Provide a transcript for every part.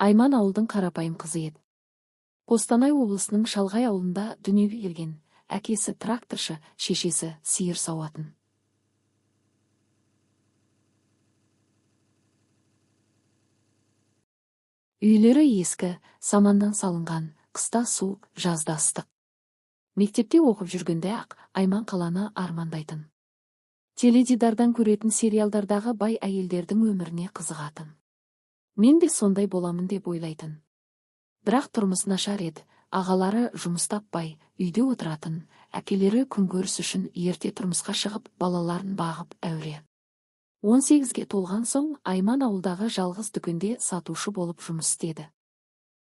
Айман ауылдың қарапайым қызы еді. Қостанай облысының шалғай ауылында дүниеге келген. Әкесі тракторшы, шешесі сиыр сауатын. Үйлері ескі, саманнан салынған, қыста суық, жазда ыстық. Мектепте оқып жүргенде ақ Айман қаланы армандайтын. Теледидардан көретін сериалдардағы бай әйелдердің өміріне қызығатын. Мен де сондай боламын деп ойлайтын. Бірақ тұрмыс нашар еді. Ағалары жұмыс таппай, үйде отыратын, әкелері күнкөріс үшін ерте тұрмысқа шығып, балаларын бағып әуре. 18-ге толған соң Айман ауылдағы жалғыз дүкенде сатушы болып жұмыс істеді.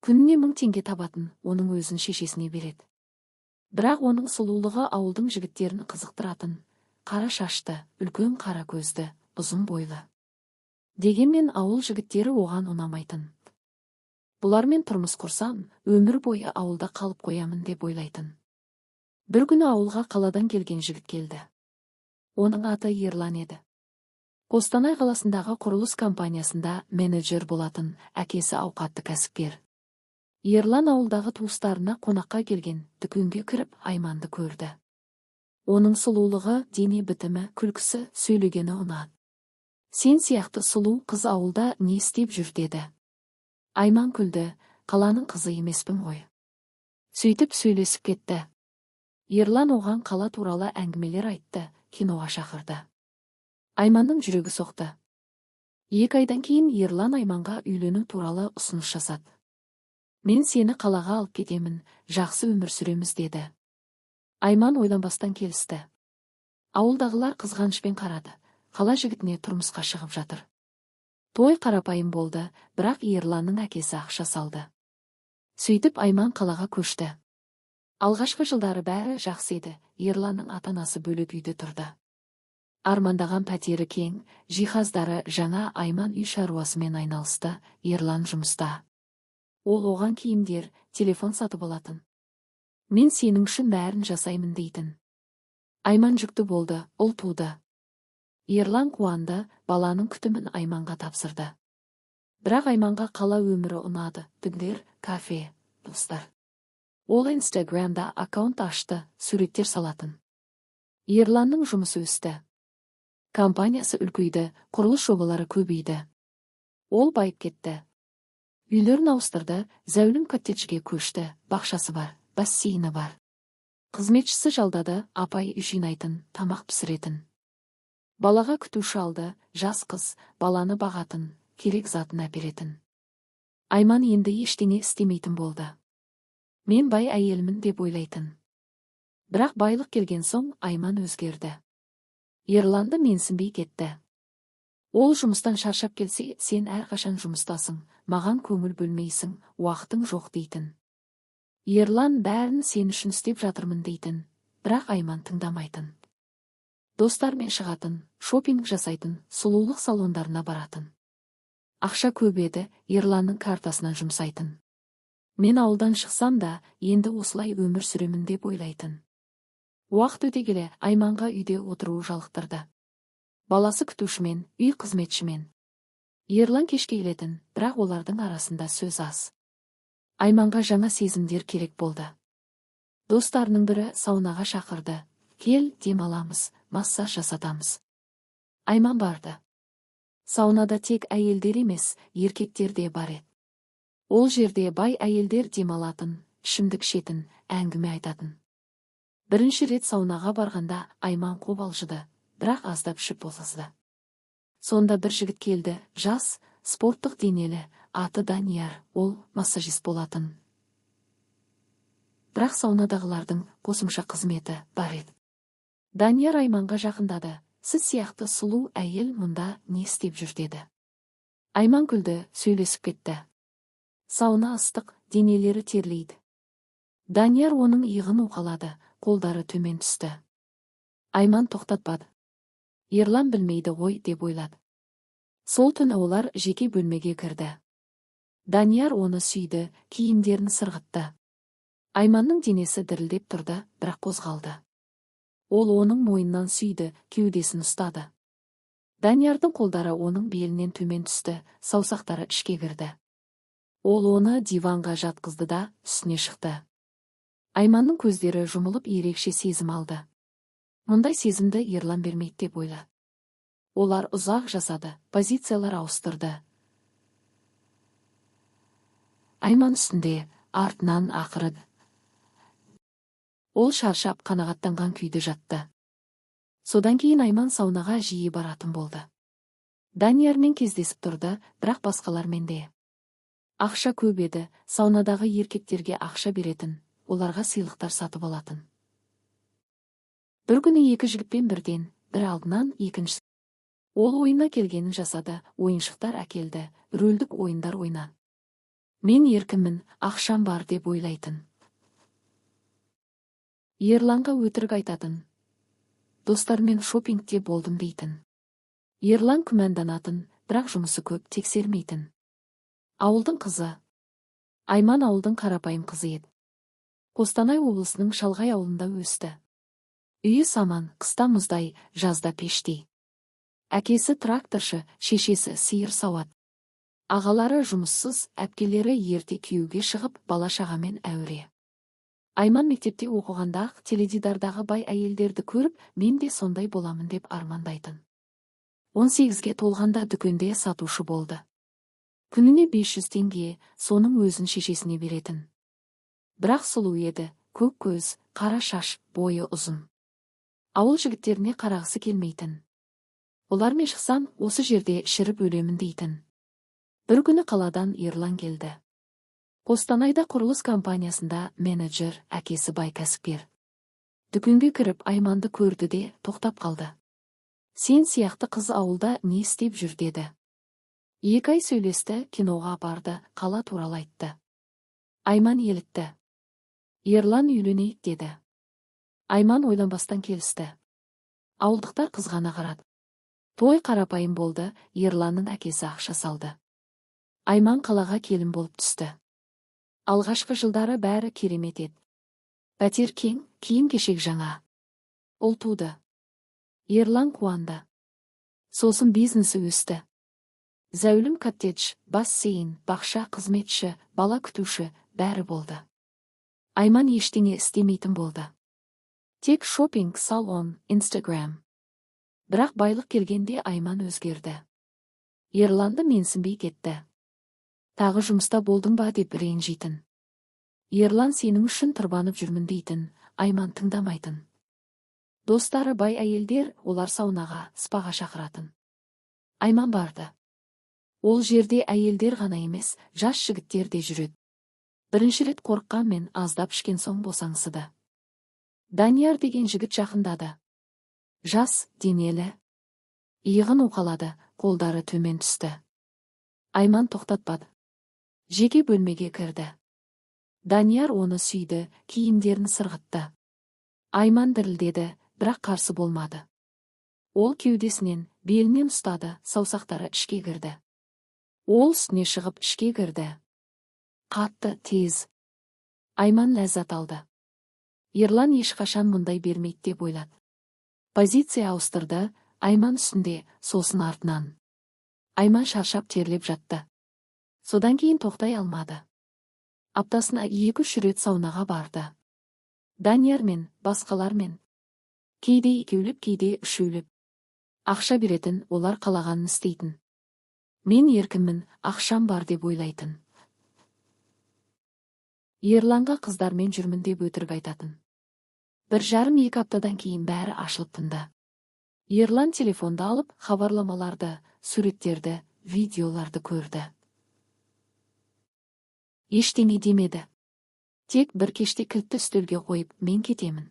Күніне 1000 теңге табатын, оның өзін шешесіне береді. Бірақ оның сұлулығы ауылдың жігіттерін қызықтыратын. Қара шашты, үлкен қара көзді, ұзын бойлы. Дегенмен ауыл жігіттері оған ұнамайтын. Бұлармен тұрмыс құрсам, өмір бойы ауылда қалып қоямын деп ойлайтын. Бір күні ауылға қаладан келген жігіт келді. Оның аты Ерлан еді. Қостанай қаласындағы құрылыс компаниясында менеджер болатын, әкесі ауқатты кәсіпкер. Ерлан ауылдағы туыстарына қонаққа келген, дүкенге кіріп Айманды көрді. Оның сұлулығы, дене бітімі, күлкісі, сөйлегені ұнады. Сен сияқты сұлу қыз ауылда не істеп жүр деді. Айман күлді, қаланың қызы емеспін ғой. Сөйтіп сөйлесіп кетті. Ерлан оған қала туралы әңгімелер айтты, киноға шақырды. Айманның жүрегі соқты. 2 айдан кейін Ерлан Айманға үйлену туралы ұсыныс жасады. Мен сені қалаға алып кетемін, жақсы өмір сүреміз деді. Айман ойланбастан келісті. Ауылдағылар қызғанышпен қарады. Қала жігітіне тұрмысқа шығып жатыр. Той қарапайым болды, бірақ Ерланның әкесі ақша салды. Сөйтіп Айман қалаға көшті. Алғашқы жылдары бәрі жақсы еді, Ерланның ата-анасы бөлек үйде тұрды. Армандаған пәтері кең, жиһаздары жаңа. Айман үй шаруасымен айналысты, Ерлан жұмыста. Ол оған киімдер, телефон сатып алатын. Мен сенің үшін бәрін жасаймын дейтін. Айман жүкті болды, ұл туды. Ерлан қуанды, баланың күтімін Айманға тапсырды. Бірақ Айманға қала өмірі ұнады, түндер, кафе, достар. Ол Инстаграмда аккаунт ашты, суреттер салатын. Ерланның жұмысы өсті. Компаниясы үлкейді, құрылыс жобалары көбейді. Ол байып кетті. Үйлерін ауыстырды, зәулім коттеджге көшті, бақшасы бар, бассейні бар. Қызметшісі жалдады, апай үй жинайтын, тамақ пісіретін. Балаға күтуші алды, жас қыз, баланы бағатын, керек затын әперетін. Айман енді ештеңе істемейтін болды. Мен бай әйелмін деп ойлайтын. Бірақ байлық келген соң Айман өзгерді. Ерланды менсінбей кетті. Ол жұмыстан шаршап келсе, сен әрқашан жұмыстасың, маған көңіл бөлмейсің, уақытың жоқ дейтін. Ерлан бәрін сен үшін істеп жатырмын дейтін, бірақ Айман тыңдамайтын. Достармен шығатын, шопинг жасайтын, сұлулық салондарына баратын. Ақша көп еді, Ерланның картасынан жұмсайтын. Мен ауылдан шықсам да, енді осылай өмір сүремін деп ойлайтын. Уақыт өте келе Айманға үйде отыруы жалықтырды. Баласы күтушімен, үй қызметшімен. Ерлан кешке келетін, бірақ олардың арасында сөз аз. Айманға жаңа сезімдер керек болды. Достарының бірі саунаға шақырды. Кел, демаламыз, массаж жасатамыз. Айман барды. Саунада тек әйелдер емес, еркектер де бар еді. Ол жерде бай әйелдер демалатын, ішімдік ішетін, әңгіме айтатын. Бірінші рет саунаға барғанда Айман қобалжыды, бірақ аздап ішіп болғызды. Сонда бір жігіт келді, жас, спорттық денелі, аты Данияр, ол массажист болатын. Бірақ саунадағылардың қосымша қызметі бар еді. Данияр Айманға жақындады. Сіз сияқты сұлу әйел мұнда не істеп жүр деді. Айман күлді, сөйлесіп кетті. Сауна ыстық, денелері терлейді. Данияр оның иығын уқалады, қолдары төмен түсті. Айман тоқтатпады. Ерлан білмейді ғой деп ойлады. Сол түні олар жеке бөлмеге кірді. Данияр оны сүйді, киімдерін сырғытты. Айманның денесі дірілдеп тұрды, бірақ қозғалды. Ол оның мойнынан сүйді, кеудесін ұстады. Даниярдың қолдары оның белінен төмен түсті, саусақтары ішке кірді. Ол оны диванға жатқызды да үстіне шықты. Айманның көздері жұмылып ерекше сезім алды. Мұндай сезімді Ерлан бермейді деп ойлады. Олар ұзақ жасады, позициялар ауыстырды. Айман үстінде, артынан ақырды. Ол шаршап қанағаттанған күйді жатты. Содан кейін Айман саунаға жиі баратын болды. Даниярмен кездесіп тұрды, бірақ басқалармен де. Ақша көп еді, саунадағы еркектерге ақша беретін, оларға сыйлықтар сатып алатын. Бір күні екі жігітпен бірден, бір алдынан екіншісі. Ол ойына келгенін жасады, ойыншықтар әкелді, рөлдік ойындар ойна. Мен еркімін, ақшам бар деп ойлайтын. Ерланға өтірік айтатын. Достармен шопингте болдым дейтін. Ерлан күмәнданатын, бірақ жұмысы көп, тексермейтін. Ауылдың қызы. Айман ауылдың қарапайым қызы еді. Қостанай облысының шалғай ауылында өсті. Үйі саман, қыста мұздай, жазда пештей. Әкесі тракторшы, шешесі сиыр сауат. Ағалары жұмыссыз, әпкелері ерте күйеуге шығып, бала-шағамен әуре. Айман мектепте оқығанда теледидардағы бай әйелдерді көріп, мен де сондай боламын деп армандайтын. 18-ге толғанда дүкенде сатушы болды. Күніне 500 теңге, соның өзін шешесіне беретін. Бірақ сұлу еді, көк көз, қара шаш, бойы ұзын. Ауыл жігіттеріне қарағысы келмейтін. Олармен шықсам, осы жерде шіріп өлемін дейтін. Бір күні қаладан Ерлан келді. Қостанайда құрылыс компаниясында менеджер, әкесі бай кәсіпкер. Дүкенге кіріп Айманды көрді де тоқтап қалды. Сен сияқты қыз ауылда не істеп жүр деді. 2 ай сөйлесті, киноға барды, қала туралы айтты. Айман елітті. Ерлан үйленейік деді. Айман ойланбастан келісті. Ауылдықтар қызғана қарады. Той қарапайым болды, Ерланның әкесі ақша салды. Айман қалаға келін болып түсті. Алғашқы жылдары бәрі керемет еді. Пәтер кең, киім-кешек жаңа. Ұл туды. Ерлан қуанды. Сосын бизнесі өсті. Зәулім коттедж, бассейн, бақша, қызметші, бала күтуші, бәрі болды. Айман ештеңе істемейтін болды. Тек шопинг, салон, Instagram. Бірақ байлық келгенде Айман өзгерді. Ерланды менсінбей кетті. Тағы жұмыста болдың ба деп ренжитін. Ерлан сенің үшін тырбанып жүрмін дейтін, Айман тыңдамайтын. Достары бай әйелдер, олар саунаға, спаға шақыратын. Айман барды. Ол жерде әйелдер ғана емес, жас жігіттер де жүреді. Бірінші рет қорыққанмен аздап ішкен соң босаңсыды. Данияр деген жігіт жақындады. Жас, денелі. Иығын уқалады, қолдары төмен түсті. Айман тоқтатпады. Жеке бөлмеге кірді. Данияр оны сүйді, киімдерін сырғытты. Айман дірілдеді, бірақ қарсы болмады. Ол кеудесінен, белінен ұстады, саусақтары ішке кірді. Ол үстіне шығып ішке кірді. Қатты, тез. Айман ләззат алды. Ерлан ешқашан мұндай бермейді деп ойлады. Позиция ауыстырды, Айман үстінде, сосын артынан. Айман шаршап терлеп жатты. Содан кейін тоқтай алмады. Аптасына 2-3 рет саунаға барды. Даниярмен, басқалармен. Кейде екеулеп, кейде үшеулеп. Ақша беретін, олар қалағанын істейтін. Мен еркіммін, ақшам бар деп ойлайтын. Ерланға қыздармен жүрмін деп өтірік айтатын. 1,5-2 аптадан кейін бәрі ашылып тынды. Ерлан телефонды алып, хабарламаларды, суреттерді, видеоларды көрді. Ештеңе демеді. Тек бір кеште кілтті үстелге қойып, мен кетемін.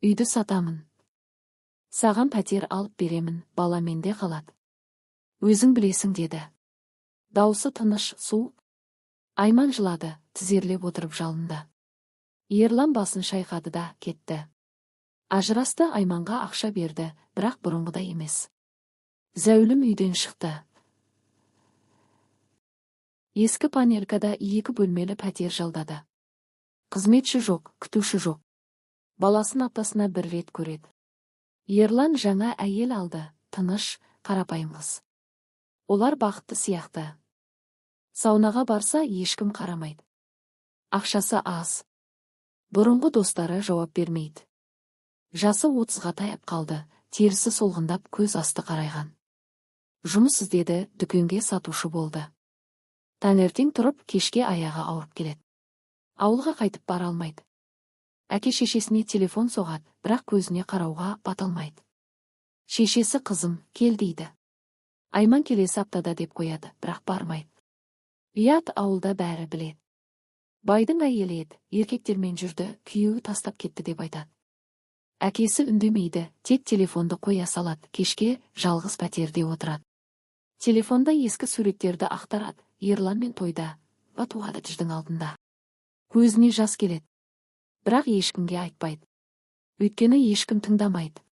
Үйді сатамын. Саған пәтер алып беремін, бала менде қалады. Өзің білесің деді. Даусы тыныш, суық. Айман жылады, тізерлеп отырып жалынды. Ерлан басын шайқады да кетті. Ажырасты, Айманға ақша берді, бірақ бұрынғыдай емес. Зәулім үйден шықты. Ескі панелькада 2 бөлмелі пәтер жалдады. Қызметші жоқ, күтуші жоқ. Баласын аптасына 1 рет көреді. Ерлан жаңа әйел алды, тыныш, қарапайым қыз. Олар бақытты сияқты. Саунаға барса, ешкім қарамайды. Ақшасы аз. Бұрынғы достары жауап бермейді. Жасы 30-ға таяп қалды, терісі солғындап, көз асты қарайған. Жұмыс іздеді, дүкенге сатушы болды. Таңертең тұрып, кешке аяғы ауырып келеді. Ауылға қайтып бара алмайды. Әке-шешесіне телефон соғады, бірақ көзіне қарауға бата алмайды. Шешесі қызым, кел дейді. Айман келесі аптада деп қояды, бірақ бармайды. Ұят, ауылда бәрі біледі. Байдың әйелі еді, еркектермен жүрді, күйеуі тастап кетті деп айтады. Әкесі үндемейді, тек телефонды қоя салады, кешке жалғыз пәтерде отырады. Телефонда ескі суреттерді ақтарады, Ерлан мен тойда, Батуғада тіждің алдында. Көзіне жас келеді. Бірақ ешкімге айтпайды. Өйткені ешкім тыңдамайды.